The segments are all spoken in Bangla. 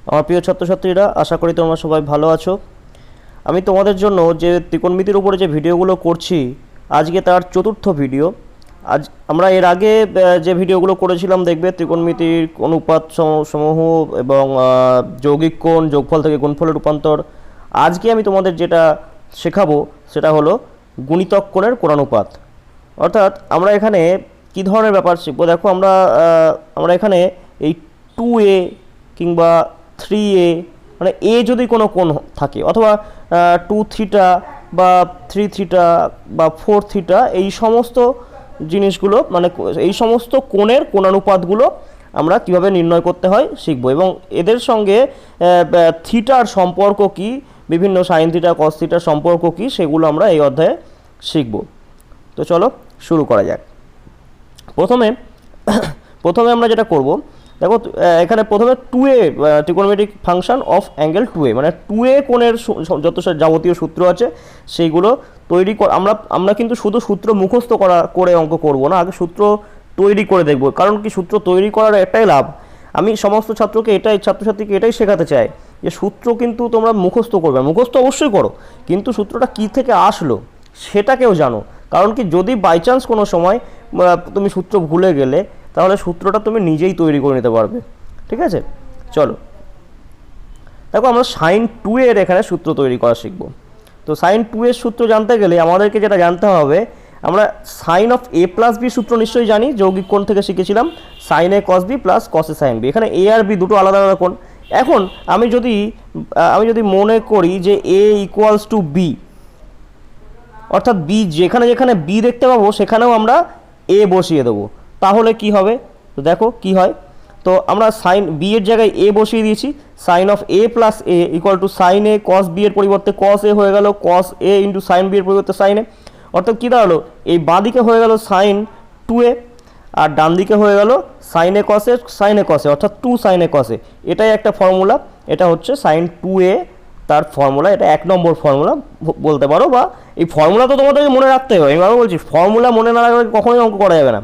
আমার প্রিয় ছাত্রছাত্রীরা, আশা করি তোমরা সবাই ভালো আছো। আমি তোমাদের জন্য যে ত্রিকোণমিতির উপরে যে ভিডিওগুলো করছি, আজকে তার চতুর্থ ভিডিও। আজ আমরা এর আগে যে ভিডিওগুলো করেছিলাম দেখবে ত্রিকোণমিতির অনুপাত সমূহ এবং যৌগিক কোণ, যোগফল থেকে গুণফলের রূপান্তর। আজকে আমি তোমাদের যেটা শেখাবো সেটা হলো গুণিতক কোণের কোণানুপাত। অর্থাৎ আমরা এখানে কী ধরনের ব্যাপার শিখবো, দেখো আমরা এখানে এই 2a কিংবা 3a, মানে এ যদি কোনো কোণ থাকে, অথবা 2 থিটা বা 3 থিটা বা 4 থিটা, এই সমস্ত জিনিসগুলো, মানে এই সমস্ত কোণের কোণানুপাতগুলো আমরা কিভাবে নির্ণয় করতে হয় শিখব। এবং এদের সঙ্গে থিটার সম্পর্ক কি, বিভিন্ন সাইন থিটা কস থিটার সম্পর্ক কি, সেগুলো আমরা এই অধ্যায়ে শিখব। তো চলো শুরু করা যাক। প্রথমে আমরা যেটা করব, দেখো এখানে প্রথমে 2a trigonometric function of angle 2a, মানে 2a কোণের যত যাবতীয় সূত্র আছে সেইগুলো তৈরি আমরা কিন্তু শুধু সূত্র মুখস্থ করে অঙ্ক করব না, আগে সূত্র তৈরি করে দেখব। কারণ কি, সূত্র তৈরি করার একটাই লাভ। আমি সমস্ত ছাত্রছাত্রীকে এটাই শেখাতে চাই যে সূত্র কিন্তু তোমরা মুখস্থ করবে, মুখস্থ অবশ্যই করো, কিন্তু সূত্রটা কী থেকে আসলো সেটাকেও জানো। কারণ কি, যদি বাই চান্স কোনো সময় তুমি সূত্র ভুলে গেলে, তাহলে সূত্রটা তুমি নিজেই তৈরি করে নিতে পারবে। ঠিক আছে, চলো দেখো আমরা সাইন 2 এর এখানে সূত্র তৈরি করা শিখব। তো সাইন 2 এর সূত্র জানতে গেলে আমাদেরকে যেটা জানতে হবে, আমরা sine of A plus B সূত্র নিশ্চয়ই জানি, যৌগিক কোণ থেকে শিখেছিলাম, sine A cos B plus cos A sine B. এখানে এ আর বি দুটো আলাদা আলাদা কোণ। এখন আমি যদি মনে করি যে এ ইকুয়ালস টু বি, অর্থাৎ বি যেখানে যেখানে বি দেখতে পাবো সেখানেও আমরা এ বসিয়ে দেবো, তাহলে কি হবে? তো দেখো কি হয়। তো আমরা সাইন বি এর জায়গায় এ বসিয়ে দিয়েছি, sine of A plus A equal to sine A cos B এর পরিবর্তে কস এ হয়ে গেল, কস এ ইন্টু সাইন বি এর পরিবর্তে সাইন এ। অর্থাৎ কী দাঁড়ালো, এই বাঁ দিকে হয়ে গেল সাইন 2a, আর ডান দিকে হয়ে গেল সাইন এ কসে, অর্থাৎ 2 সাইন এ কসে। এটাই একটা ফর্মুলা, এটা হচ্ছে সাইন 2a তার ফর্মুলা, এটা 1 নম্বর ফর্মুলা বলতে পারো। বা এই ফর্মুলা তো তোমাদেরকে মনে রাখতে হবে, আমি বলছি ফর্মুলা মনে না রাখলে কখনোই অঙ্ক করা যাবে না।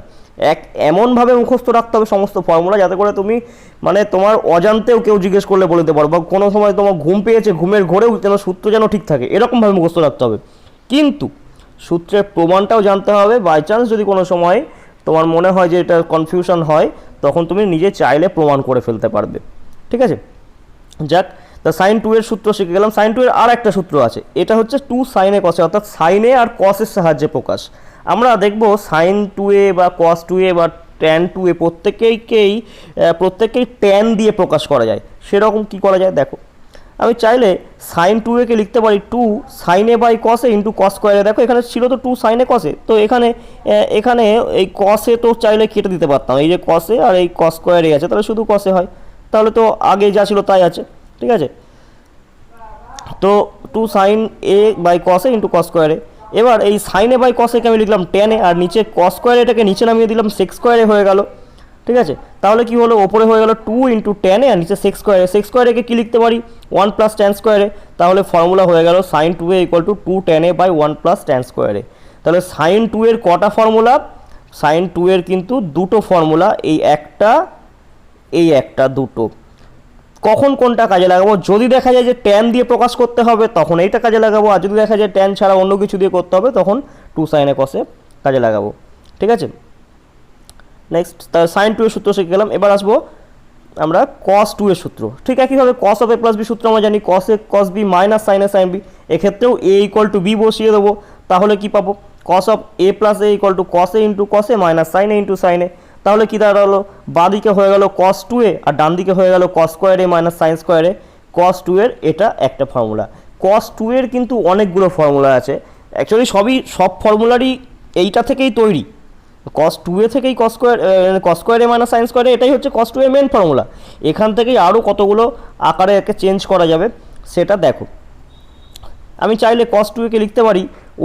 এমনভাবে মুখস্থ রাখতে হবে সমস্ত ফর্মুলা, যাতে করে তুমি মানে তোমার অজান্তেও কেউ জিজ্ঞেস করলে বলতে পারো, বা কোনো সময় তোমার ঘুম পেয়েছে, ঘুমের ঘোরেও যেন সূত্র যেন ঠিক থাকে, এরকমভাবে মুখস্থ রাখতে হবে। কিন্তু সূত্রের প্রমাণটাও জানতে হবে। বাই চান্স যদি কোনো সময় তোমার মনে হয় যে এটা কনফিউশন হয়, তখন তুমি নিজে চাইলে প্রমাণ করে ফেলতে পারবে। ঠিক আছে, যাক, তা সাইন 2 এর সূত্র শিখে গেলাম। সাইন 2 এর আর একটা সূত্র আছে, এটা হচ্ছে 2 সাইন এ কসে, অর্থাৎ সাইন এ আর কসের সাহায্যে প্রকাশ। আমরা দেখব সাইন 2a বা কস 2a বা ট্যান 2a প্রত্যেককেই ট্যান দিয়ে প্রকাশ করা যায়। সেরকম কি করা যায় দেখো, আমি চাইলে সাইন 2a কে লিখতে পারি 2 sine A by cos A into cos স্কোয়ারে। দেখো এখানে ছিল তো 2 সাইন এ কসে, তো এখানে এই কসে তো চাইলে কেটে দিতে পারতাম, এই যে কসে আর এই কস স্কোয়ারে আছে, তাহলে শুধু কসে হয়, তাহলে তো আগে যা ছিল তাই আছে। ঠিক আছে, তো 2 sine A by cos A into cos স্কোয়ারে। এবার এই সাইন এ বাই কস একে আমি লিখলাম ট্যান এ, আর নিচে কস স্কোয়ার এটাকে নিচে নামিয়ে দিলাম সেক্স স্কোয়ারে হয়ে গেল। ঠিক আছে, তাহলে কি হলো, ওপরে হয়ে গেল 2 ইন্টু ট্যান এ, আর নিচে সেক্স স্কোয়ারে কী লিখতে পারি 1 প্লাস ট্যান স্কোয়ারে। তাহলে ফর্মুলা হয়ে গেল sine 2a equal to 2 tan A by 1 plus tan স্কোয়ারে। তাহলে সাইন 2 এর কটা ফর্মুলা? সাইন 2 এর কিন্তু দুটো ফর্মুলা, এই একটা দুটো। কখন কোনটা কাজে লাগাবো? যদি দেখা যায় যে ট্যান দিয়ে প্রকাশ করতে হবে তখন এইটা কাজে লাগাবো, আর যদি দেখা যায় ট্যান ছাড়া অন্য কিছু দিয়ে করতে হবে তখন 2 সাইন এ কসে কাজে লাগাবো। ঠিক আছে, নেক্সট সাইন 2 এর সূত্র শিখে গেলাম। এবার আসবো আমরা কস 2 এর সূত্র। ঠিক একইভাবে cos of A plus B সূত্র আমরা জানি, cos A cos B minus sine A sine B. এক্ষেত্রেও এ ইকুয়াল টু বি বসিয়ে দেবো, তাহলে কি পাবো, cos of A plus A equal to cos A into cos a minus sine a into sine a. তাহলে কী দাঁড়ালো, বাঁ দিকে হয়ে গেল কস 2a আর ডান দিকে হয়ে গেল কস স্কোয়ার এ মাইনাস সাইন স্কোয়ার এ। কস 2 এর এটা একটা ফর্মুলা। কস 2 এর কিন্তু অনেকগুলো ফর্মুলা আছে, অ্যাকচুয়ালি সব ফর্মুলারই এইটা থেকেই তৈরি। কস 2a থেকেই কস স্কোয়ার এ মাইনাস সাইন স্কোয়ার এ, এটাই হচ্ছে কস 2 এর মেন ফর্মুলা। এখান থেকেই আরও কতগুলো আকারে একে চেঞ্জ করা যাবে সেটা দেখো। আমি চাইলে কস 2a কে লিখতে পারি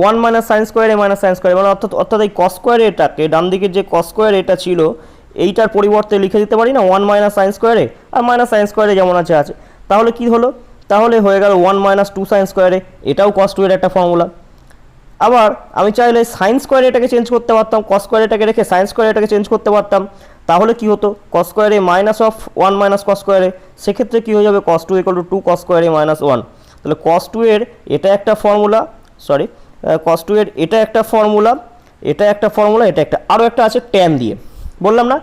1 মাইনাস সাইন স্কোয়ার এ মাইনাস সাইন স্কোয়ার, মানে অর্থাৎ এই কস স্কোয়ার এটাকে ডান দিকের যে কস স্কোয়ার এটা ছিল এইটার পরিবর্তে লিখে দিতে পারি না 1 মাইনাস সাইন স্কোয়ারে, আর মাইনাস সাইন স্কোয়ারে যেমন আছে। তাহলে কি হলো, তাহলে হয়ে গেল 1 মাইনাস 2 সাইন স্কোয়ারে, এটাও কস 2 এর একটা ফর্মুলা। আবার আমি চাইলে সাইন স্কোয়ারে এটাকে চেঞ্জ করতে পারতাম, কস স্কোয়ারে এটাকে রেখে সাইন স্কোয়ারে এটাকে চেঞ্জ করতে পারতাম। তাহলে কি হতো, কস স্কোয়ারে মাইনাস অফ 1 মাইনাস কস স্কোয়ারে, সেক্ষেত্রে কী হয়ে যাবে, কস 2 ইকুয়াল টু 2 কস স্কোয়ারে মাইনাস 1। তাহলে কস 2 এর এটা একটা ফর্মুলা, সরি কস 2 এর এটা একটা ফর্মুলা, এটা একটা ফর্মুলা, এটা একটা, আরও একটা আছে ট্যান দিয়ে। বললাম না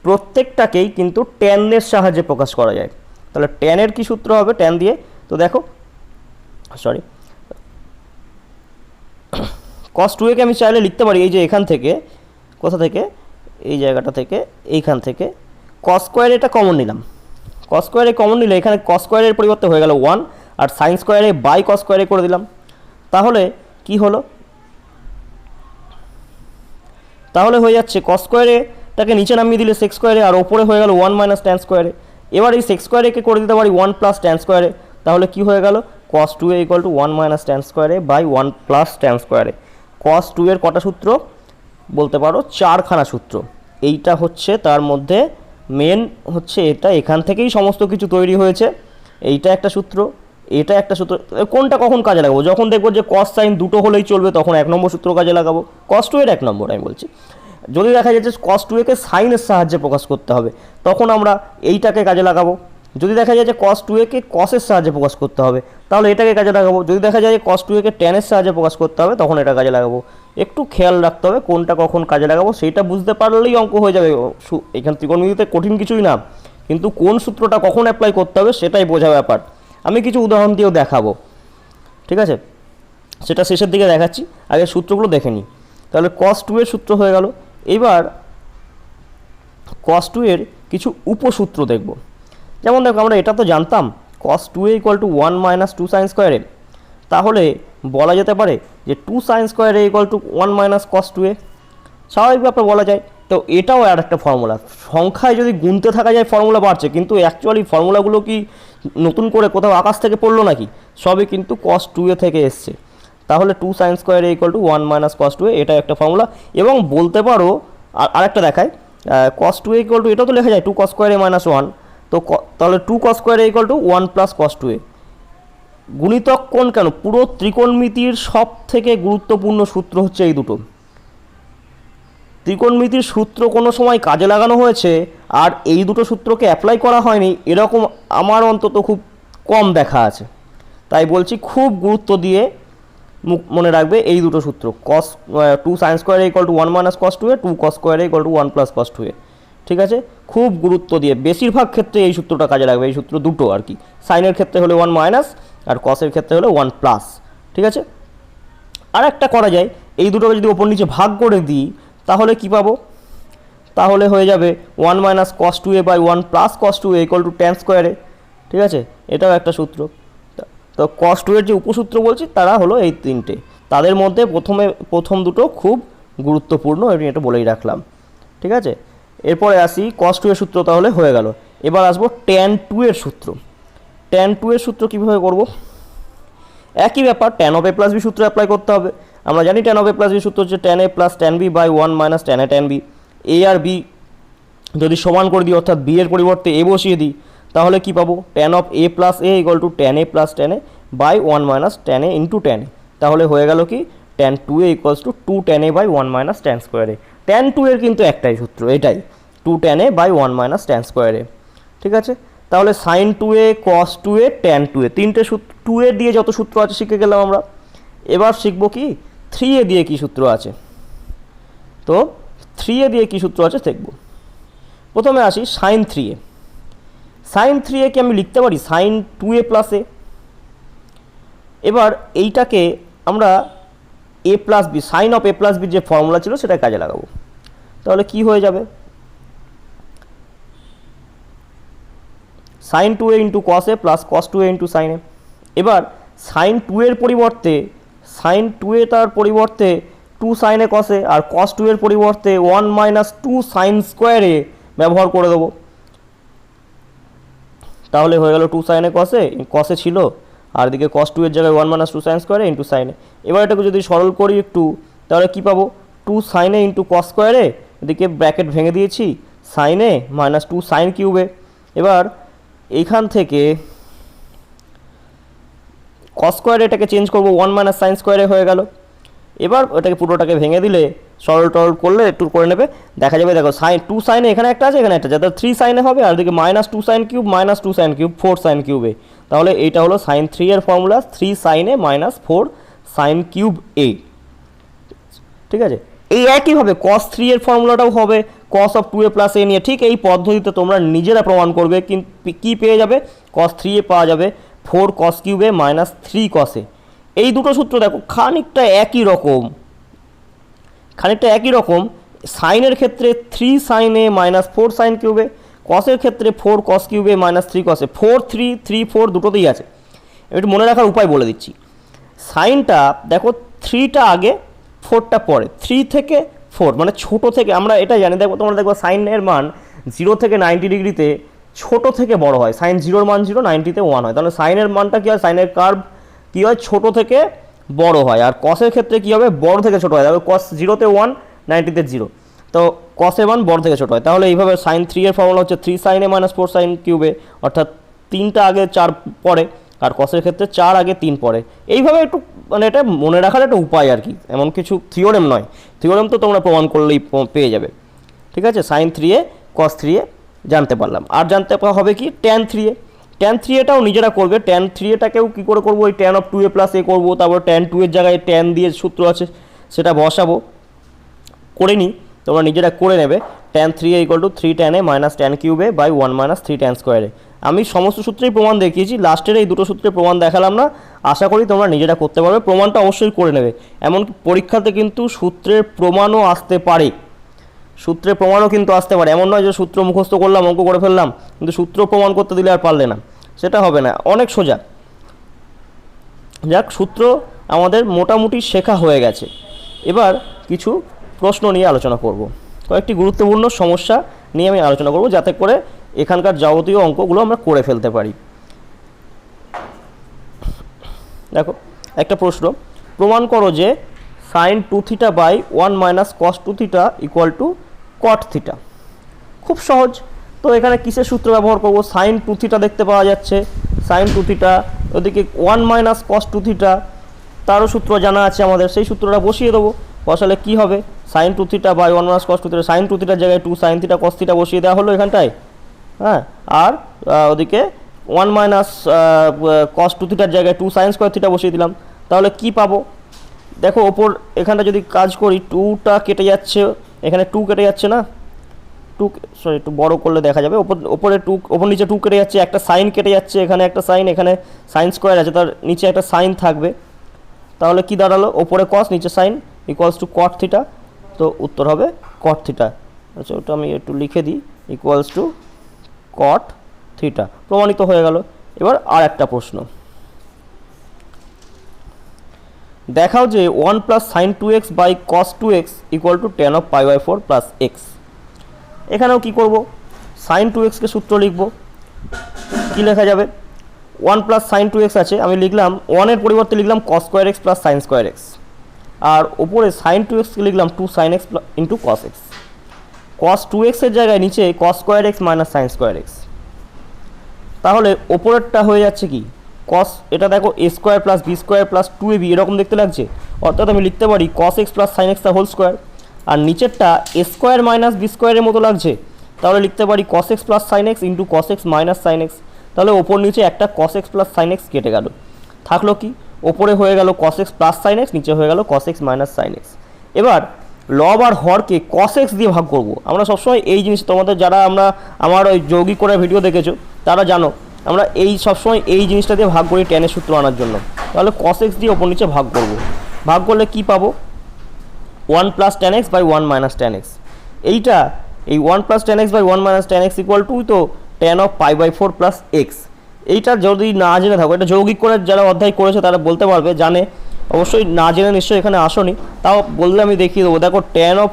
প্রত্যেকটাকেই কিন্তু ট্যানের সাহায্যে প্রকাশ করা যায়। তাহলে ট্যানের কি সূত্র হবে, ট্যান দিয়ে, তো দেখো সরি কস 2 একে আমি চাইলে লিখতে পারি এই যে এখান থেকে, কোথা থেকে, এই জায়গাটা থেকে, এইখান থেকে কস স্কোয়ারে এটা কমন নিলাম, কস স্কোয়ারে কমন নিলে এখানে কস স্কোয়ারের পরিবর্তে হয়ে গেল 1, আর সাইন স্কোয়ারে বাই কস স্কোয়ারে করে দিলাম। তাহলে কি হলো, তাহলে হয়ে যাচ্ছে কস স্কোয়ারেটাকে নিচে নামিয়ে দিলে সেক্স স্কোয়ারে, আর ওপরে হয়ে গেল 1 মাইনাস ট্যান স্কোয়ারে। এবার এই সেক্স স্কোয়ারেকে করে দিতে পারি 1 প্লাস ট্যান স্কোয়ারে, তাহলে কি হয়ে গেল, cos 2 equal to 1 minus tan স্কোয়ারে বাই 1 প্লাস ট্যান স্কোয়ারে। কস 2 এর কটা সূত্র বলতে পারো, 4খানা সূত্র। এইটা হচ্ছে তার মধ্যে মেন হচ্ছে এটা, এখান থেকেই সমস্ত কিছু তৈরি হয়েছে। এইটা একটা সূত্র, এটা একটা সূত্র। কোনটা কখন কাজে লাগাবো, যখন দেখবো যে কস সাইন দুটো হলেই চলবে তখন 1 নম্বর সূত্র কাজে লাগাবো, কস 2 এর 1 নম্বর আমি বলছি। যদি দেখা যাচ্ছে কস 2 একে সাইনের সাহায্যে প্রকাশ করতে হবে তখন আমরা এইটাকে কাজে লাগাবো। যদি দেখা যায় যে কস 2 একে কসের সাহায্যে প্রকাশ করতে হবে তাহলে এটাকে কাজে লাগাবো। যদি দেখা যায় যে কস 2 একে ট্যানের সাহায্যে প্রকাশ করতে হবে তখন এটা কাজে লাগাবো। একটু খেয়াল রাখতে হবে কোনটা কখন কাজে লাগাবো, সেইটা বুঝতে পারলেই অঙ্ক হয়ে যাবে। এখানে ত্রিকোণমিতিতে কঠিন কিছুই না, কিন্তু কোন সূত্রটা কখন অ্যাপ্লাই করতে হবে সেটাই বোঝা ব্যাপার। আমি কিছু উদাহরণ দিয়েও দেখাবো, ঠিক আছে, সেটা শেষের দিকে দেখাচ্ছি, আগে সূত্রগুলো দেখে নিই। তাহলে কস 2 এর সূত্র হয়ে গেল। এবার কস 2 এর কিছু উপসূত্র দেখব। যেমন দেখো আমরা এটা তো জানতাম cos 2a equal to 1 minus 2 sine স্কোয়ারে, তাহলে বলা যেতে পারে যে 2 সাইন স্কোয়ারে equal to 1 minus cos 2a, স্বাভাবিক ব্যাপার বলা যায়। তো এটাও আর একটা ফর্মুলা, সংখ্যায় যদি গুনতে থাকা যায় ফর্মুলা বাড়ছে, কিন্তু অ্যাকচুয়ালি ফর্মুলাগুলো কি নতুন করে কোথাও আকাশ থেকে পড়লো নাকি, সবই কিন্তু কস 2a থেকে এসছে। তাহলে 2 সাইন স্কোয়ারে equal to 1 minus cos 2a, এটা একটা ফর্মুলা। এবং বলতে পারো আরেকটা দেখায়, কস 2a ইকুয়াল টু, এটাও তো লেখা যায় 2 কস স্কোয়ারে মাইনাস 1, তো তাহলে 2 কস স্কোয়ারে equal to 1 plus cos 2a। গুণিতক কোণ কেন, পুরো ত্রিকোণমিতির সব থেকে গুরুত্বপূর্ণ সূত্র হচ্ছে এই দুটো। ত্রিকোণমিতির সূত্র কোনো সময় কাজে লাগানো হয়েছে আর এই দুটো সূত্রকে অ্যাপ্লাই করা হয়নি এরকম আমার অন্তত খুব কম দেখা আছে। তাই বলছি খুব গুরুত্ব দিয়ে মনে রাখবে এই দুটো সূত্র, কস 2 সাইন স্কোয়ারে equal to 1 minus cos 2a, 2 কস স্কোয়ারে equal to 1 plus cos 2a। ঠিক আছে, খুব গুরুত্ব দিয়ে, বেশিরভাগ ক্ষেত্রে এই সূত্রটা কাজে লাগবে, এই সূত্র দুটো আর কি। সাইনের ক্ষেত্রে হলে 1 মাইনাস আর কসের ক্ষেত্রে হলে 1 প্লাস। ঠিক আছে, আর একটা করা যায়, এই দুটোকে যদি ওপর নিচে ভাগ করে দিই তাহলে কি পাবো, তাহলে হয়ে যাবে 1 minus cos 2a by 1 plus cos 2a equal to tan স্কোয়ারে। ঠিক আছে, এটাও একটা সূত্র। তো কস 2 এর যে উপসূত্র বলছি তারা হলো এই তিনটে, তাদের মধ্যে প্রথম দুটো খুব গুরুত্বপূর্ণ, আমি এটা বলেই রাখলাম। ঠিক আছে, এরপরে আসি কস 2 এর সূত্র, তাহলে হয়ে গেল। এবার আসবো ট্যান 2 এর সূত্র। ট্যান 2 এর সূত্র কীভাবে করব, একই ব্যাপার, tan of A plus B সূত্র অ্যাপ্লাই করতে হবে। আমরা জানি tan of A plus B সূত্র হচ্ছে tan A plus tan B by 1 minus tan A tan B. A আর বি যদি সমান করে দিই, অর্থাৎ বি এর পরিবর্তে এ বসিয়ে দিই, তাহলে কি পাবো, tan of A plus A equal to tan A plus tan A by 1 minus tan A into tan A. তাহলে হয়ে গেল কি, tan 2a equals to 2 tan A by 1 minus tan স্কোয়ারে। ট্যান 2 এর কিন্তু একটাই সূত্র, এটাই 2 tan A by 1 minus tan স্কোয়ারে। ঠিক আছে, তাহলে সাইন 2a, কস 2a, ট্যান 2a, তিনটে সূত্র 2a দিয়ে যত সূত্র আছে শিখে গেলাম আমরা। এবার শিখব কি 3a দিয়ে কী সূত্র আছে। তো 3a দিয়ে কী সূত্র আছে দেখব। প্রথমে আসি সাইন 3a। সাইন 3a কে আমি লিখতে পারি সাইন 2a প্লাস এ। এবার এইটাকে আমরা a plus b, sine of A plus বির যে ফর্মুলা ছিল সেটা কাজে লাগাবো। তাহলে কি হয়ে যাবে, sine 2a into cos a plus cos 2a into sine a. এবার সাইন 2 এর পরিবর্তে, সাইন 2a তার পরিবর্তে 2 সাইন এ কস এ, আর কস 2 এর পরিবর্তে 1 মাইনাস 2 সাইন স্কোয়ারে ব্যবহার করে দেবো। তাহলে হয়ে গেল 2 সাইন এ কস এ ছিল, আর এদিকে কস 2 এর জায়গায় 1 মাইনাস 2 সাইন স্কোয়ারে ইন্টু সাইন এ। এবার এটাকে যদি সরল করি একটু, তাহলে কী পাবো, 2 সাইন এ ইন্টু কস স্কোয়ারে, এদিকে ব্র্যাকেট ভেঙে দিয়েছি, সাইন এ মাইনাস 2 সাইন কিউবে। এবার এইখান থেকে কস স্কোয়ারে এটাকে চেঞ্জ করবো, 1 মাইনাস সাইন স্কোয়ারে হয়ে গেল। এবার ওটাকে পুরোটাকে ভেঙে দিলে সরল টরল করলে একটু করে নেবে, দেখা যাবে দেখো সাইন 2 সাইনে এখানে একটা আছে, এখানে একটা আছে, 3 সাইনে হবে, আর এদিকে -2 sine cube -2 sine cube 4 sine কিউবে। তাহলে এইটা হলো সাইন 3 এর ফর্মুলা, 3 সাইনে -4 সাইন কিউব এ। ঠিক আছে, এই একইভাবে cos 3 এর ফর্মুলাটাও হবে cos of 2a plus a নিয়ে। ঠিক এই পদ্ধতিতে তোমরা নিজেরা প্রমাণ করবে, কিন্তু কী পেয়ে যাবে, cos 3a পাওয়া যাবে 4 cos cube a -3 cos a। এই দুটো সূত্র দেখো খানিকটা একই রকম, সাইনের ক্ষেত্রে 3 সাইন এ -4 সাইন কিউবে, কসের ক্ষেত্রে 4 cos কিউবে -3 cos এ। 4 3 3 4 দুটোতেই আছে। একটু মনে রাখার উপায় বলে দিচ্ছি। সাইনটা দেখো 3টা আগে 4টা পরে, 3 থেকে 4 মানে ছোট থেকে, আমরা এটা জানি, দেখো তোমরা দেখো সাইনের মান 0 থেকে 90 ডিগ্রিতে ছোট থেকে বড় হয়, সাইন 0 মান 0, 90-তে 1 হয়। তাহলে সাইনের মানটা কী হয়, সাইনের কার্ভ কী হয়, ছোট থেকে বড় হয়। আর কসের ক্ষেত্রে কী হবে, বড় থেকে ছোট হয়। তাহলে cos 0-তে 1, 90-তে 0, তো কসের মান বড় থেকে ছোট হয়। তাহলে এইভাবে সাইন 3 এর ফর্মুলা হচ্ছে 3 সাইনে -4 সাইন কিউবে, অর্থাৎ 3টা আগে 4 পরে, আর কসের ক্ষেত্রে 4 আগে 3 পরে। এইভাবে একটু মানে এটা মনে রাখার একটা উপায় আর কি, এমন কিছু থিওরেম নয়। থিওরেম তো তোমরা প্রমাণ করলেই পেয়ে যাবে। ঠিক আছে, সাইন 3a cos 3a জানতে পারলাম। আর জানতে হবে কি, tan 3a। tan 3aটাও নিজেরা করবে। tan 3aটাকেও কী করে করবো, ওই tan of 2a plus a করবো, তারপর tan 2 এর জায়গায় tan দিয়ে সূত্র আছে সেটা বসাবো, করে নিই, তোমরা নিজেরা করে নেবে। tan 3a = 3 tan a -tan cube a by 1 - 3 tan square a। আমি সমস্ত সূত্রেই প্রমাণ দেখিয়েছি, লাস্টের এই দুটো সূত্রে প্রমাণ দেখালাম না। আশা করি তোমরা নিজেরা করতে পারবে, প্রমাণটা অবশ্যই করে নেবে। এমনকি পরীক্ষাতে কিন্তু সূত্রের প্রমাণও আসতে পারে, সূত্রের প্রমাণও কিন্তু আসতে পারে। এমন নয় যে সূত্র মুখস্থ করলাম, অঙ্ক করে ফেললাম, কিন্তু সূত্র প্রমাণ করতে দিলে আর পারলে না, সেটা হবে না, অনেক সোজা। যাক, সূত্র আমাদের মোটামুটি শেখা হয়ে গেছে। এবার কিছু প্রশ্ন নিয়ে আলোচনা করব, কয়েকটি গুরুত্বপূর্ণ সমস্যা নিয়ে আমি আলোচনা করব, যাতে করে এখানকার যাবতীয় অঙ্কগুলো আমরা করে ফেলতে পারি। দেখো একটা প্রশ্ন, প্রমাণ করো যে সাইন 2θ বাই 1 - cos 2θ = cot θ। খুব সহজ। তো এখানে কিসের সূত্র ব্যবহার করব, সাইন 2θ দেখতে পাওয়া যাচ্ছে, সাইন 2θ, ওদিকে 1 - cos 2θ, তারও সূত্র জানা আছে আমাদের, সেই সূত্রটা বসিয়ে দেবো। বসালে কি হবে, সাইন 2θ বাই 1 - cos 2θ, সাইন 2θ জায়গায় 2 sin θ cos θ বসিয়ে দেওয়া হলো এখানটায়, হ্যাঁ। আর ওদিকে 1 - cos 2θ জায়গায় 2 sin স্কোয়ার θ বসিয়ে দিলাম। তাহলে কি পাবো, দেখো ওপর এখানটা যদি কাজ করি, 2টা কেটে যাচ্ছে, এখানে 2 কেটে যাচ্ছে না, 2 সরি একটু বড় করলে দেখা যাবে, ওপরে 2, ওপর নিচে 2 কেটে যাচ্ছে, একটা সাইন কেটে যাচ্ছে, এখানে একটা সাইন, এখানে সাইন স্কোয়ার আছে, তার নিচে একটা সাইন থাকবে। তাহলে কি দাঁড়ালো, ওপরে কস নিচে সাইন = cot θ। তো উত্তর হবে cot θ। আচ্ছা, ওটা আমি একটু লিখে দিই, = cot θ। প্রমাণিত হয়ে গেল। এবার আর একটা প্রশ্ন, দেখাও যে 1 + sin 2x by cos 2x = tan of π/4 + x। এখানেও কি করব, sin 2x কে সূত্র লিখব, কি লেখা যাবে, 1 + sin 2x আছে, আমি লিখলাম 1 এর পরিবর্তে লিখলাম cos square x + sin square x, আর উপরে sin 2x কে লিখলাম 2 sin x * cos x। cos 2x এর জায়গায় নিচে cos square x - sin square x। তাহলে ওপরেরটা হয়ে যাচ্ছে কি, cos, এটা দেখো a² + b² + 2ab এরকম দেখতে লাগছে, অর্থাৎ আমি লিখতে পারি cos x + sin x whole square. আর নিচেরটা a² - b² এর মতো লাগছে, তাহলে লিখতে পারি cos x + sin x * cos x - sin x। তাহলে ওপর নিচে একটা cos x + sin x কেটে গেল, থাকলো কি, ওপরে হয়ে গেল cos x + sin x, নিচে হয়ে গেল cos x - sin x। এবার লব আর হরকে cos x দিয়ে ভাগ করব। আমরা সবসময় এই জিনিস, তোমাদের যারা আমার ওই যৌগিক করে ভিডিও দেখেছো তারা জানো, আমরা এই সবসময় এই জিনিসটা দিয়ে ভাগ করি ট্যানের সূত্র আনার জন্য। তাহলে cos x দিয়ে ওপর নিচে ভাগ করব, ভাগ করলে কি পাবো, 1 + tan x by 1 - tan x। এইটা এই 1 + tan x by 1 - tan x = তো tan of π/4 + x। এইটা যদি না জেনে থাকো, এটা যৌগিক করে যারা অধ্যায় করেছে তারা বলতে পারবে, জানে অবশ্যই, না জেনে নিশ্চয়ই এখানে আসনি, তাও বললে আমি দেখিয়ে দেবো। দেখো tan of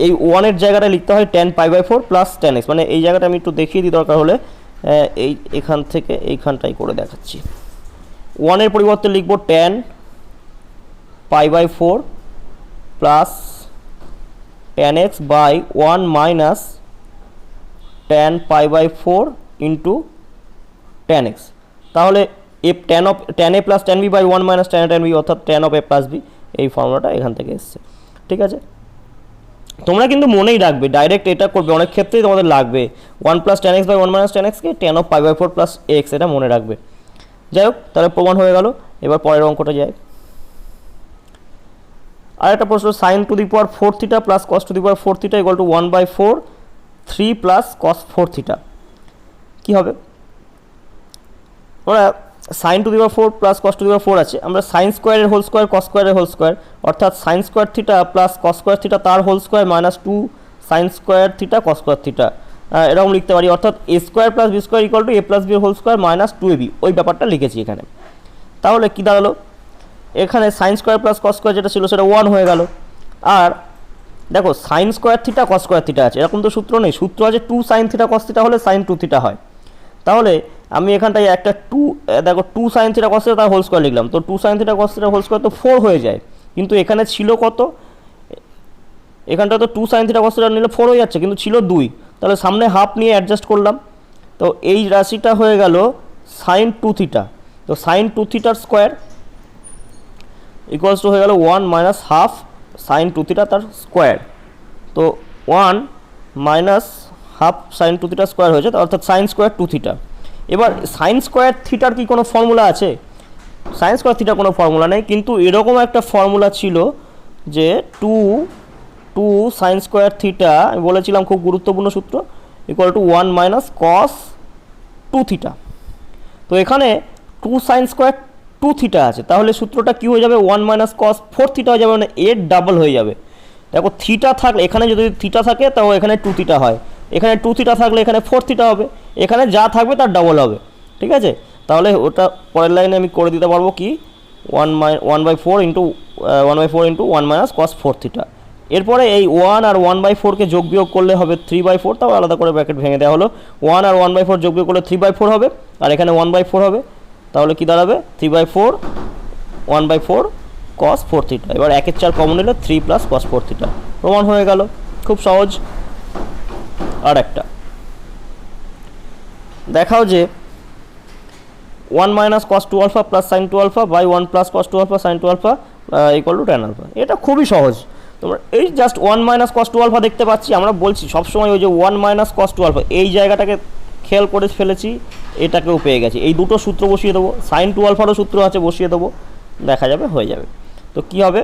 এই 1 এর জায়গাটা লিখতে হয় tan π/4 + tan x, মানে এই জায়গাটা আমি একটু দেখিয়ে দিই দরকার হলে, এখান থেকে এইখানটাই করে দেখাচ্ছি। 1 এর পরিবর্তে লিখব tan π/4 plus tan x by 1 - tan π/4 into tan x। তাহলে tan a plus tan b by 1 - tan b, অর্থাৎ tan of a plus b। এই ফর্মুলাটা এখান থেকে এসছে। ঠিক আছে, তোমরা কিন্তু মনেই রাখবে, ডাইরেক্ট এটা করবে, অনেক ক্ষেত্রেই তোমাদের লাগবে 1 + tan x / 1 - tan x K tan of π/4 + x, এটা মনে রাখবে। যাই হোক, তাহলে প্রমাণ হয়ে গেল। এবার পরের অঙ্কটা যায়। আর একটা প্রশ্ন, sin to the power 4 theta plus cos to the power 4 theta equal to 1/4 3 plus cos 4 theta. কী হবে? আমরা sin to the power 4 প্লাস cos to the power 4 আছে, আমরা sin স্কোয়ারের হোল স্কোয়ার cos স্কোয়ারের হোল স্কোয়ার অর্থাৎ sin square theta plus cos square theta তার whole square minus 2 sin square theta cos square theta এরকম লিখতে পারি, অর্থাৎ a square plus b square equal to a plus b whole square minus 2ab, ওই ব্যাপারটা লিখেছি এখানে। তাহলে কী দাঁড়ালো? এখানে sin square plus cos square যেটা ছিল সেটা 1 হয়ে গেল। আর দেখো sin square theta cos square theta আছে, এরকম তো সূত্র নেই, সূত্র আছে 2 sin থিটা cos থিটা হলে sin 2 থিটা হয়। তাহলে আমি এখানটায় একটা 2 দেখো 2 sin থিটা cos থিটা তার হোল স্কোয়ার লিখলাম, তো 2 sin theta cos theta whole square তো 4 হয়ে যায়, কিন্তু এখানে ছিল কত? এখানটা তো 2 sin থিটা cos থিটা নিলে 4 হয়ে যাচ্ছে, কিন্তু ছিল 2, তাহলে সামনে হাফ নিয়ে অ্যাডজাস্ট করলাম, তো এই রাশিটা হয়ে গেল sin 2 থিটা। তো sin 2 থিটার স্কোয়ার ইকুয়ালস টু হয়ে গেল 1 মাইনাস হাফ sin 2 থিটা তার স্কোয়ার, তো 1 minus half sin 2 theta square হয়েছে, অর্থাৎ sin স্কোয়ার 2 থিটা। এবার sin স্কোয়ার থিটার কি কোনো ফর্মুলা আছে? sin স্কোয়ার থিটার কোনো ফর্মুলা নেই, কিন্তু এরকম একটা ফর্মুলা ছিল যে 2 sin স্কোয়ার থিটা, আমি বলেছিলাম খুব গুরুত্বপূর্ণ সূত্র, equal to 1 minus cos 2 theta. তো এখানে 2 sin স্কোয়ার 2 থিটা আছে, তাহলে সূত্রটা কী হয়ে যাবে? 1 মাইনাস cos 4 থিটা হয়ে যাবে, মানে এর ডাবল হয়ে যাবে। দেখো থিটা থাকলে এখানে যদি থিটা থাকে তাও এখানে 2 থিটা হয়, এখানে 2 থিটা থাকলে এখানে 4 থিটা হবে, এখানে যা থাকবে তার ডাবল হবে। ঠিক আছে, তাহলে ওটা পরের লাইনে আমি করে দিতে পারবো কি 1/4 ইন্টু 1 মাইনাস cos 4 থিটা। এরপরে এই 1 আর 1/4কে যোগ বিয়োগ করলে হবে 3/4, তাও আলাদা করে ব্র্যাকেট ভেঙে দেওয়া হলো, 1 আর 1/4 যোগ বিয়োগ করলে 3/4 হবে, আর এখানে 1/4 হবে, তাহলে কী দাঁড়াবে? 3/4 1/4 cos 4 থিটা। এবার 1 4 কমন নিলে 3 প্লাস cos 4 থিটা, প্রমাণ হয়ে গেল, খুব সহজ। আর একটা দেখাও যে 1 minus cos 2 alpha plus sin 2 alpha by 1 plus cos 2 alpha sin 2 alpha equal to tan alpha. এটা খুবই সহজ, তোমরা এই জাস্ট 1 মাইনাস cos 2 আলফা দেখতে পাচ্ছি, আমরা বলছি সবসময় ওই যে 1 মাইনাস cos 2 আলফা এই জায়গাটাকে খেয়াল করে ফেলেছি, এটাকেও পেয়ে গেছি, এই দুটো সূত্র বসিয়ে দেবো, sin 2 আলফারও সূত্র আছে বসিয়ে দেবো, দেখা যাবে হয়ে যাবে। তো কী হবে?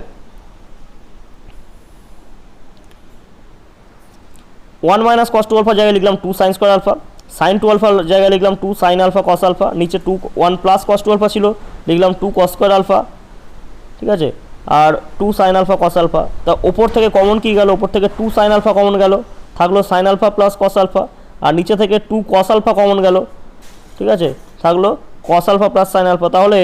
1 মাইনাস cos 2 আলফা জায়গায় লিখলাম 2 sin square alpha, sin 2 alpha জায়গায় লিখলাম 2 sin আলফা cos আলফা, নিচে 1 প্লাস cos 2 আলফা ছিল, লিখলাম 2 cos স্কোয়ার আলফা। ঠিক আছে, আর 2 sin আলফা cos আলফা, তা ওপর থেকে কমন কী গেল? ওপর থেকে 2 sin আলফা কমন গেল, থাকলো sin alpha plus cos alpha, আর নিচে থেকে 2 cos আলফা কমন গেল, ঠিক আছে, থাকলো cos alpha plus sin alpha. তাহলে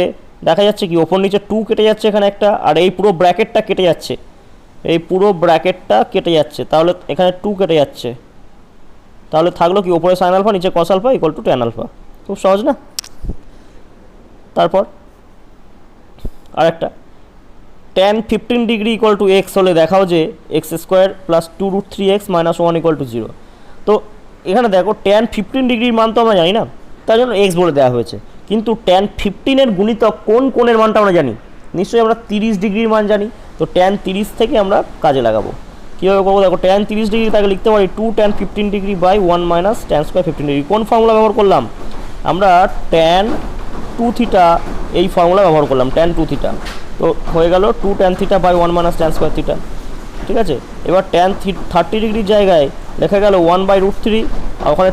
দেখা যাচ্ছে কি ওপর নিচে 2 কেটে যাচ্ছে এখানে একটা, আর এই পুরো ব্র্যাকেটটা কেটে যাচ্ছে, এই পুরো ব্র্যাকেটটা কেটে যাচ্ছে, তাহলে এখানে 2 কেটে যাচ্ছে, তাহলে থাকলো কি ওপরে sin আলফা নিচে cos alpha equal to tan alpha. খুব সহজ না? তারপর আরেকটা tan 15 degree equal to X হলে দেখাও যে X square plus 2√3x minus 1 equal to 0। তো এখানে দেখো tan 15 ডিগ্রির মান তো আমরা জানি না, তার জন্য এক্স বলে দেওয়া হয়েছে, কিন্তু tan 15-এর গুণিতক কোন কোণের মানটা আমরা জানি, নিশ্চয়ই আমরা 30 ডিগ্রির মান জানি, তো tan 30 থেকে আমরা কাজে লাগাবো। কীভাবে করবো? দেখো tan 30 ডিগ্রি তাকে লিখতে পারি 2 tan 15 degree by 1 minus tan square 15 degree. কোন ফর্মুলা ব্যবহার করলাম? আমরা tan 2 থিটা এই ফর্মুলা ব্যবহার করলাম, tan 2 থিটা, তো হয়ে গেল 2 tan theta by 1 minus tan square theta. ঠিক আছে, এবার tan 30 ডিগ্রির জায়গায় লেখা গেল 1/√3, আর ওখানে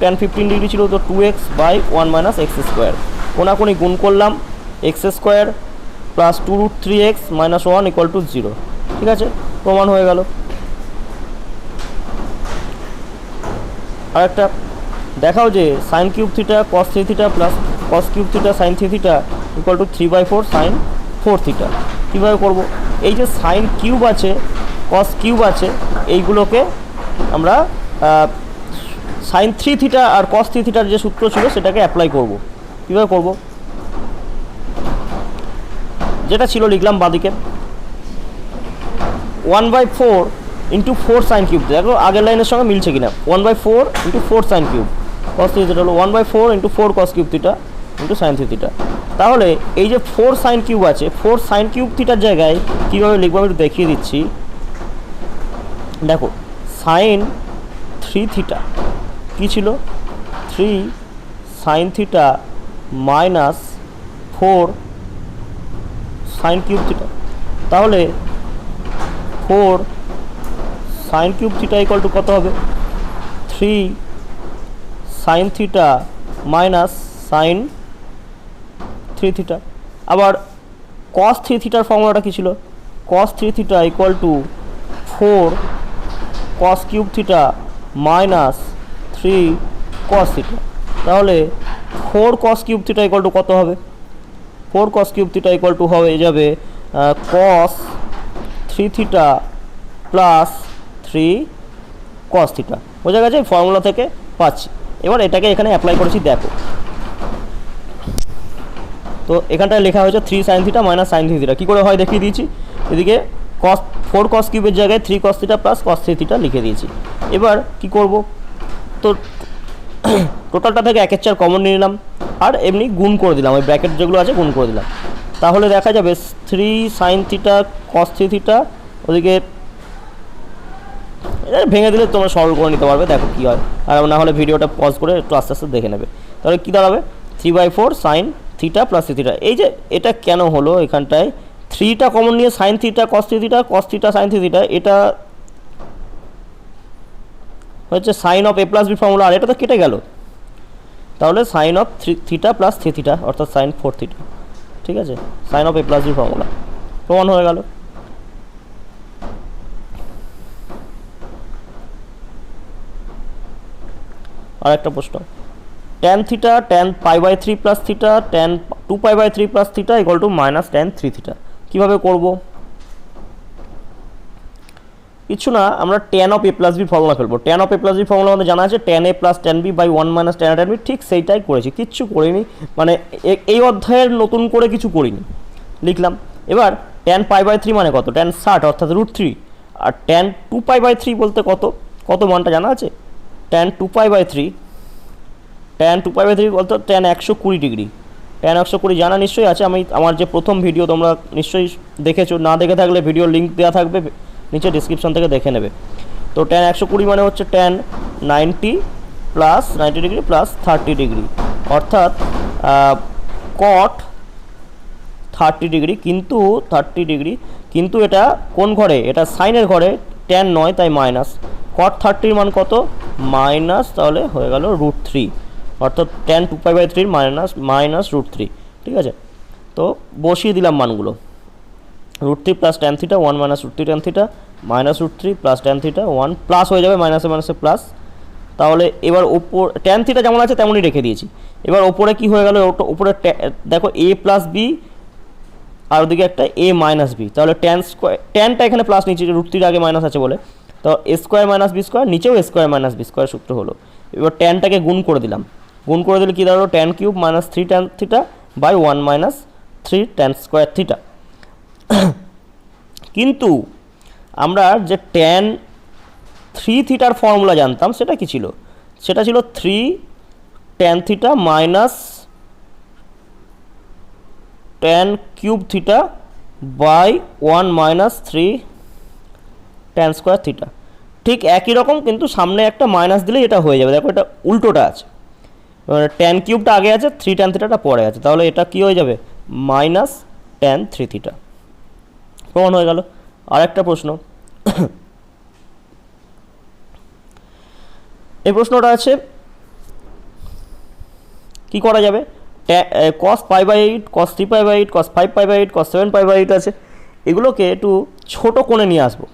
tan 15 ডিগ্রি ছিল, তো 2x by 1 minus x square, কোনাকুনি গুণ করলাম, x square plus 2√3x minus 1 equal to 0। ঠিক আছে, প্রমাণ হয়ে গেল। আর একটা দেখাও যে sin cube theta cos 3 theta plus cos cube theta sin 3 theta equal two 3/4 sin 4 theta. কীভাবে করবো? এই যে sin কিউব আছে cos কিউব আছে, এইগুলোকে আমরা sin 3 থিটা আর cos 3 থিটার যে সূত্র ছিল সেটাকে অ্যাপ্লাই করব। কীভাবে করব? যেটা ছিল লিখলাম বাঁদিকে 1/4 ইন্টু 4 sin কিউব, দেখো আগের লাইনের সঙ্গে মিলছে কিনা, 1/4 into 4 sin cube cos 3 theta হলো 1/4 into 4 cos cube theta into sign three theta. তাহলে এই যে 4 সাইন কিউব আছে, 4 সাইন কিউব থিটার জায়গায় কীভাবে লিখবো আমি একটু দেখিয়ে দিচ্ছি। দেখো সাইন থ্রি থিটা কী ছিল, 3 sine theta minus 4 sine cube theta. তাহলে 4 sine cube theta equal two কত হবে, 3 sine theta minus sine three theta. আবার কস থ্রি থিটার ফর্মুলাটা কী ছিল, কস three theta equal two 4 cos cube theta minus 3 cos theta. তাহলে 4 cos cube theta equal two কত হবে, 4 cos cube theta equal two হয়ে যাবে কস three theta plus 3 cos theta. বোঝা গেছে, ফর্মুলা থেকে পাচ্ছি। এবার এটাকে এখানে অ্যাপ্লাই করেছি, দেখো তো এখানটায় লেখা হয়েছে 3 sine theta minus sine three theta. কী করে হয় দেখিয়ে দিয়েছি। এদিকে কস 4 কস কিউবের জায়গায় 3 cos theta plus cos three theta লিখে দিয়েছি। এবার কি করব, তো টোটালটা থেকে 1/4 কমন নিয়ে নিলাম আর এমনি গুণ করে দিলাম, ওই ব্র্যাকেট যেগুলো আছে গুণ করে দিলাম। তাহলে দেখা যাবে 3 sine theta cos three theta, ওদিকে ভেঙে দিলে তোমরা সরল করে নিতে পারবে, দেখো কী হয়। আর না হলে ভিডিওটা পজ করে একটু আস্তে আস্তে দেখে নেবে। তাহলে কী দাঁড়াবে, 3/4 sine theta plus three theta. এই যে এটা কেন হলো, এখানটায় 3টা কমন নিয়ে sine theta cos three theta, cos theta sine three theta, এটা হচ্ছে sine of A plus b formula, আর এটা তো কেটে গেল। তাহলে sine of theta plus three theta অর্থাৎ সাইন 4 থিটা। ঠিক আছে, sine of A plus b formula প্রমাণ হয়ে গেল। আর একটা প্রশ্ন, tan theta tan π/3 plus theta tan 2π/3 plus theta equal to minus tan 3 theta. কীভাবে করব, কিছু না, আমরা tan of A plus b formula ফেলবো। tan of A plus b formula আমাদের জানা আছে tan a plus tan b by 1 minus tan a tan b, ঠিক সেইটাই করেছি, কিচ্ছু করিনি, মানে এই অধ্যায়ের নতুন করে কিছু করিনি, লিখলাম। এবার tan π/3 মানে কত, tan 60 অর্থাৎ √3, আর tan 2π/3 বলতে কত, কত মানটা জানা আছে, tan 2π/3 বলতে tan 120 ডিগ্রি, tan 120 জানা নিশ্চয়ই আছে। আমি আমার যে প্রথম ভিডিও তোমরা নিশ্চয়ই দেখেছো, না দেখে থাকলে ভিডিওর লিঙ্ক দেওয়া থাকবে নিচে ডিসক্রিপশন থেকে দেখে নেবে। তো tan 120 মানে হচ্ছে tan 90 plus 90 degree plus 30 degree অর্থাৎ cot 30 ডিগ্রি, কিন্তু 30 ডিগ্রি, কিন্তু এটা কোন ঘরে, এটা সাইনের ঘরে, tan নয় তাই মাইনাস। cot 30 মান কত, মাইনাস, তাহলে হয়ে গেল √3 অর্থাৎ tan 2π/3 মাইনাস √3। ঠিক আছে, তো বসিয়ে দিলাম মানগুলো, √3 plus tan theta 1 minus √3 tan theta minus √3 plus tan theta 1 plus হয়ে যাবে মাইনাসে মাইনাসে প্লাস। তাহলে এবার ওপর tan থিটা যেমন আছে তেমনই রেখে দিয়েছি। এবার ওপরে কি হয়ে গেল, ওপরে দেখো a প্লাস বি আর ওদিকে একটা a মাইনাস বি, তাহলে tan স্কোয়ার, ট্যানটা এখানে প্লাস নিচে √3 আগে মাইনাস আছে বলে, তো a square minus B square, নিচেও a square minus B square সূত্র হলো। এবার ট্যানটাকে গুণ করে দিলাম, গুণ করে দিলে কী দাঁড়ালো, tan cube minus 3 tan theta by 1 minus 3 tan square theta. কিন্তু আমরা যে tan 3 থিটার ফর্মুলা জানতাম সেটা কি ছিল, সেটা ছিল 3 tan theta minus tan cube theta by 1 minus 3 tan square theta. ঠিক একই রকম, কিন্তু সামনে একটা মাইনাস দিলেই এটা হয়ে যাবে। দেখো এটা উল্টোটা আছে, tan কিউবটা আগে আছে, 3 tan থিটাটা পরে আছে, তাহলে এটা কি হয়ে যাবে, মাইনাস tan 3 থিটা। প্রমাণ হয়ে গেল। আর একটা প্রশ্ন, এই প্রশ্নটা আছে কি করা যাবে, cos π/8 cos 3π/8 cos 5π/8 cos 7π/8 আছে, এগুলোকে একটু ছোট কোণে নিয়ে আসবো।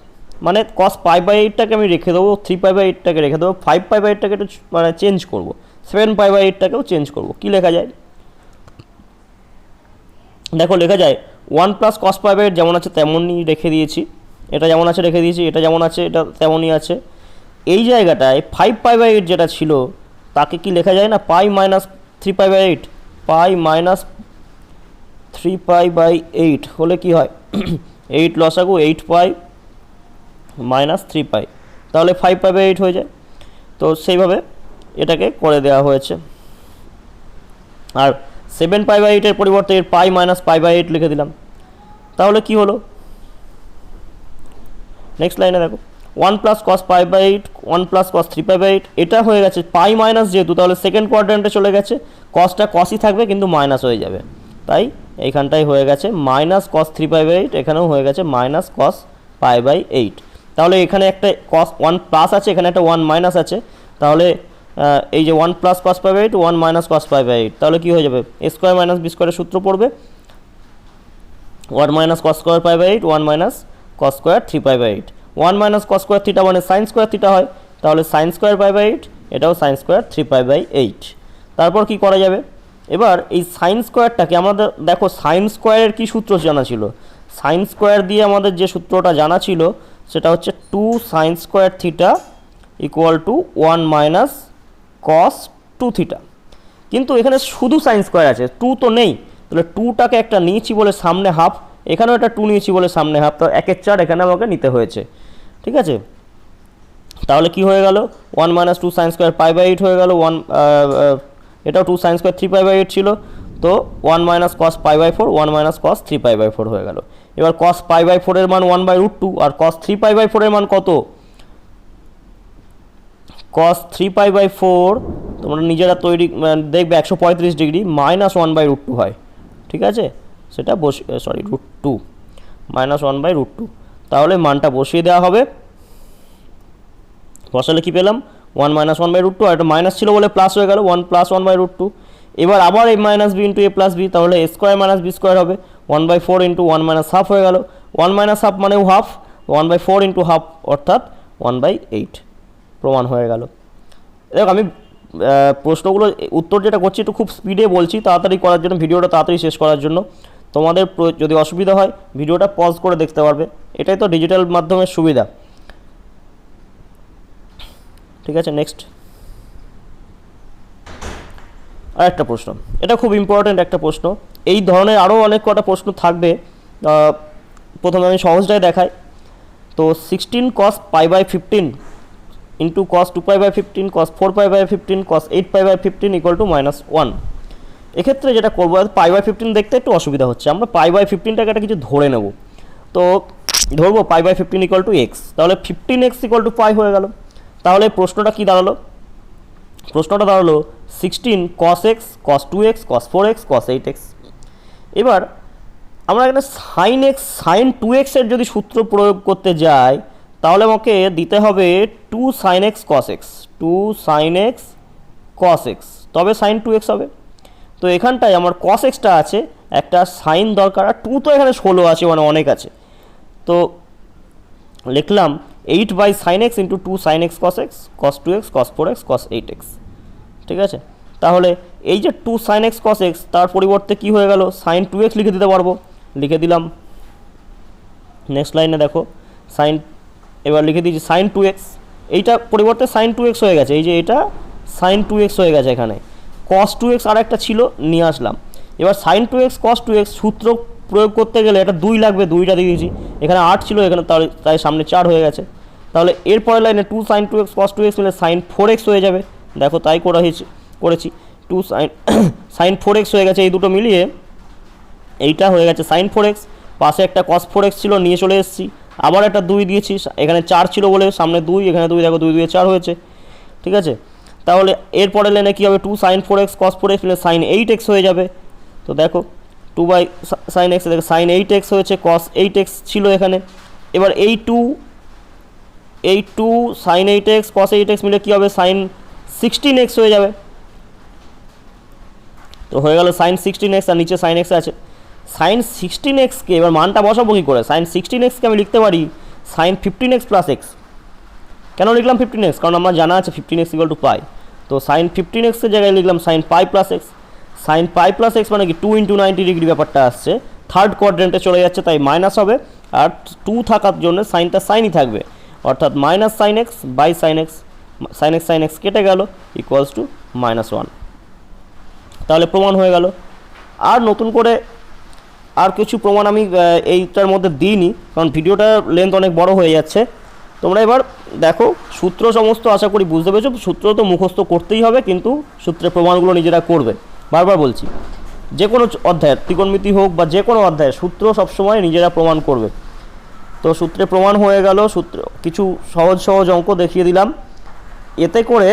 মানে cos π/8টাকে আমি রেখে দেবো, 3π/8টাকে রেখে দেবো, 5π/8টাকে একটু মানে চেঞ্জ করবো, 7π/8টাকেও চেঞ্জ করবো। কী লেখা যায়, দেখো লেখা যায় 1 প্লাস cos π/8 যেমন আছে তেমনই রেখে দিয়েছি, এটা যেমন আছে রেখে দিয়েছি, এটা যেমন আছে এটা তেমনই আছে। এই জায়গাটায় 5π/8 যেটা ছিল তাকে কি লেখা যায় না, পাই মাইনাস 3π/8, পাই মাইনাস 3π/8 হলে কি হয়, 8 লসাগু 8π মাইনাস 3π, তাহলে 5π/8 হয়ে যায়। তো সেইভাবে এটাকে করে দেওয়া হয়েছে। আর 7π/8 এর পরিবর্তে এর পাই মাইনাস π/8 লিখে দিলাম। তাহলে কি হলো, নেক্সট লাইনে দেখো 1 প্লাস কস π/8 1 প্লাস কস 3π/8 এটা হয়ে গেছে পাই মাইনাস, যেহেতু তাহলে সেকেন্ড কোয়াড্র্যান্টে চলে গেছে, কসটা কসই থাকবে কিন্তু মাইনাস হয়ে যাবে, তাই এইখানটাই হয়ে গেছে মাইনাস কস 3π/8, এখানেও হয়ে গেছে মাইনাস কস π/8। তাহলে এখানে একটা কস 1 প্লাস আছে, এখানে একটা 1 মাইনাস আছে, তাহলে এই যে 1 প্লাস কস π/8 1 মাইনাস কস π/8, তাহলে কি হয়ে যাবে a স্কোয়ার মাইনাস বি স্কোয়ারের সূত্র পড়বে 1 minus cos square π/8 1 minus cos square 3π/8, 1 minus cos square theta মানে সাইন স্কোয়ার থিটা হয়, তাহলে সাইন স্কোয়ার π/8 এটাও সাইন স্কোয়ার 3π/8। তারপর কি করা যাবে, এবার এই সাইন স্কোয়ারটাকে আমাদের দেখো সাইন স্কোয়ারের কী সূত্র জানা ছিল, সাইন স্কোয়ার দিয়ে আমাদের যে সূত্রটা জানা ছিল সেটা হচ্ছে 2 sign square theta equal to 1 minus cos 2 theta, কিন্তু এখানে শুধু সাইন স্কোয়ার আছে, 2 তো নেই, তাহলে 2টাকে একটা নিয়েছি বলে সামনে হাফ, এখানেও একটা 2 নিয়েছি বলে সামনে হাফ, তো 1 এর 4 এখানে আমাকে নিতে হয়েছে, ঠিক আছে। তাহলে কি হয়ে গেল 1 মাইনাস 2 সাইন স্কোয়ার π/8 হয়ে গেল, এটাও 2 সাইন স্কোয়ার 3π/8 ছিল, তো 1 মাইনাস কস π/4 1 মাইনাস কস 3π/4 হয়ে গেল। এবার কস π/4 এর মান 1/√2 আর কস 3π/4 এর মান কত, কস 3π/4 তোমরা নিজেরা তৈরি দেখবে 135 ডিগ্রি মাইনাস 1/√2 হয়, ঠিক আছে, সেটা √2 মাইনাস 1/√2, তাহলে মানটা বসিয়ে দেওয়া হবে, বসালে কি পেলাম 1 মাইনাস 1/√2, আর এটা মাইনাস ছিল বলে প্লাস হয়ে গেল 1 প্লাস 1/√2, এবার আবার a minus B into a plus B, তাহলে a square minus B square হবে 1/4 ইন্টু 1 মাইনাস হাফ হয়ে গেল, 1 মাইনাস হাফ মানেও হাফ, 1/4 ইন্টু হাফ অর্থাৎ 1/8 প্রমাণ হয়ে গেল। দেখো আমি প্রশ্নগুলো উত্তর যেটা করছি একটু খুব স্পিডে বলছি তাড়াতাড়ি করার জন্য, ভিডিওটা তাড়াতাড়ি শেষ করার জন্য, তোমাদের যদি অসুবিধা হয় ভিডিওটা পজ করে দেখতে পারবে, এটাই তো ডিজিটাল মাধ্যমের সুবিধা, ঠিক আছে। নেক্সট আর একটা প্রশ্ন, এটা খুব ইম্পর্ট্যান্ট একটা প্রশ্ন, এই ধরনের আরও অনেক কটা প্রশ্ন থাকবে, প্রথমে আমি সহজটাই দেখাই। তো 16 cos π/15 into cos 2π/15 cos 4π/15 cos 8π/15 equal to -1, এক্ষেত্রে যেটা করবো π/15 দেখতে একটু অসুবিধা হচ্ছে, আমরা π/15টাকে একটা কিছু ধরে নেব, তো ধরবো π/15 ইকুয়াল টু এক্স, তাহলে 15x ইকুয়াল টু পাই হয়ে গেল। তাহলে প্রশ্নটা কি দাঁড়ালো, প্রশ্নটা দাঁড়ালো 16 cos x cos 2x cos 4x cos 8x। এবার আমরা এখানে সাইন এক্স সাইন 2x এর যদি সূত্র প্রয়োগ করতে যাই তাহলে আমাকে দিতে হবে 2 sin x cos x 2 sin x cos x, তবে সাইন 2x হবে। তো এখানটায় আমার cos xটা আছে, একটা সাইন দরকার, আর 2 তো এখানে 16 আছে মানে অনেক আছে, তো লিখলাম 8/sin x into 2 sin x cos x cos 2x cos 4x cos 8x, ঠিক আছে। তাহলে এই যে 2 sin x cos x তার পরিবর্তে কি হয়ে গেল sin 2x লিখে দিতে পারবো, লিখে দিলাম। নেক্সট লাইনে দেখো সাইন, এবার লিখে দিয়েছি sin 2x, এইটা পরিবর্তে sin 2x হয়ে গেছে, এই যে এটা sin 2x হয়ে গেছে, এখানে cos 2x আর একটা ছিল নিয়ে আসলাম। এবার sin 2x cos 2x সূত্র প্রয়োগ করতে গেলে এটা 2 লাগবে, 2টা দিয়ে দিয়েছি, এখানে 8 ছিল এখানে, তাই সামনে 4 হয়ে গেছে। তাহলে এরপরের লাইনে 2 sin 2x cos 2x মিলে sin 4x হয়ে যাবে, দেখো তাই করেছি 2 sin 4x হয়ে গেছে, এই দুটো মিলিয়ে এইটা হয়ে গেছে sin 4x, পাশে একটা cos 4x ছিল নিয়ে চলে এসেছি, আবার একটা 2 দিয়েছি, এখানে 4 ছিল বলে সামনে 2, এখানে 2, দেখো 2 2 4 হয়েছে, ঠিক আছে। তাহলে এরপরের লাইনে কী হবে 2 sin 4x cos 4x মিলে sin 8x হয়ে যাবে, তো দেখো 2/sin x, দেখো sin 8x হয়েছে, cos 8x ছিল এখানে। এবার এই 2 sin 8x cos 8x মিলে কী হবে sin 16x হয়ে যাবে, তো হয়ে গেল sin 16x, আর নিচে sin x আছে। sin 16xকে এবার মানটা বসাবো কী করে, sin 16xকে আমি লিখতে পারি sin 15x প্লাস x, কেন লিখলাম 15x, কারণ আমার জানা আছে 15x ইকুয়াল টু পাই, তো sin 15x এর জায়গায় লিখলাম sin পাই প্লাস x, sin পাই প্লাস x মানে কি 2 × 90 ডিগ্রি ব্যাপারটা আসছে, থার্ড কোয়াড্রেন্টে চলে যাচ্ছে তাই মাইনাস হবে, আর 2 থাকার জন্য সাইনটা সাইনই থাকবে, অর্থাৎ minus sine X by sine X, sine X কেটে গেল ইকুয়ালস টু -1, তাহলে প্রমাণ হয়ে গেল। আর নতুন করে আর কিছু প্রমাণ আমি এইটার মধ্যে দিইনি, কারণ ভিডিওটার লেন্থ অনেক বড় হয়ে যাচ্ছে। তোমরা এবার দেখো সূত্র সমস্ত আশা করি বুঝতে পেরেছো, সূত্র তো মুখস্থ করতেই হবে, কিন্তু সূত্রের প্রমাণগুলো নিজেরা করবে। বারবার বলছি যে কোনো অধ্যায়ের ত্রিকোণমিতি হোক বা যে কোনো অধ্যায়ের সূত্র সবসময় নিজেরা প্রমাণ করবে। তো সূত্রে প্রমাণ হয়ে গেল, সূত্র কিছু সহজ সহজ অঙ্ক দেখিয়ে দিলাম, এতে করে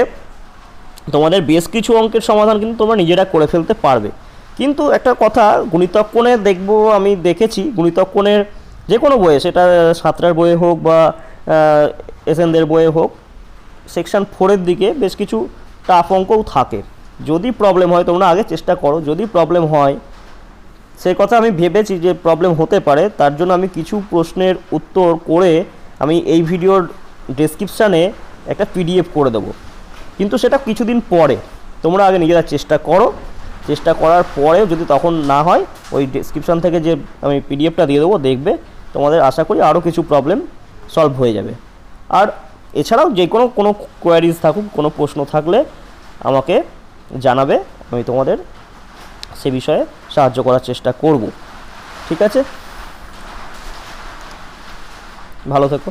তোমাদের বেশ কিছু অঙ্কের সমাধান কিন্তু তোমরা নিজেরা করে ফেলতে পারবে। কিন্তু একটা কথা, গুণিতক কোণে দেখবো, আমি দেখেছি গুণিতক কোণের যে কোনো বইয়ে, সেটা সাঁতরার বইয়ে হোক বা এসএনদের বইয়ে হোক, সেকশন 4-এর দিকে বেশ কিছু টাফ অঙ্কও থাকে। যদি প্রবলেম হয় তোমরা আগে চেষ্টা করো, যদি প্রবলেম হয়, সে কথা আমি ভেবেছি যে প্রবলেম হতে পারে, তার জন্য আমি কিছু প্রশ্নের উত্তর করে আমি এই ভিডিওর ডেসক্রিপশানে একটা পিডিএফ করে দেবো, কিন্তু সেটা কিছুদিন পরে। তোমরা আগে নিজেরা চেষ্টা করো, চেষ্টা করার পরেও যদি তখন না হয়, ওই ডেসক্রিপশান থেকে যে আমি পিডিএফটা দিয়ে দেবো, দেখবে তোমাদের আশা করি আরও কিছু প্রবলেম সলভ হয়ে যাবে। আর এছাড়াও যে কোনো কোয়ারিজ থাকুক, কোনো প্রশ্ন থাকলে আমাকে জানাবে, আমি তোমাদের সে বিষয়ে সাহায্য করার চেষ্টা করব। ঠিক আছে, ভালো থেকো।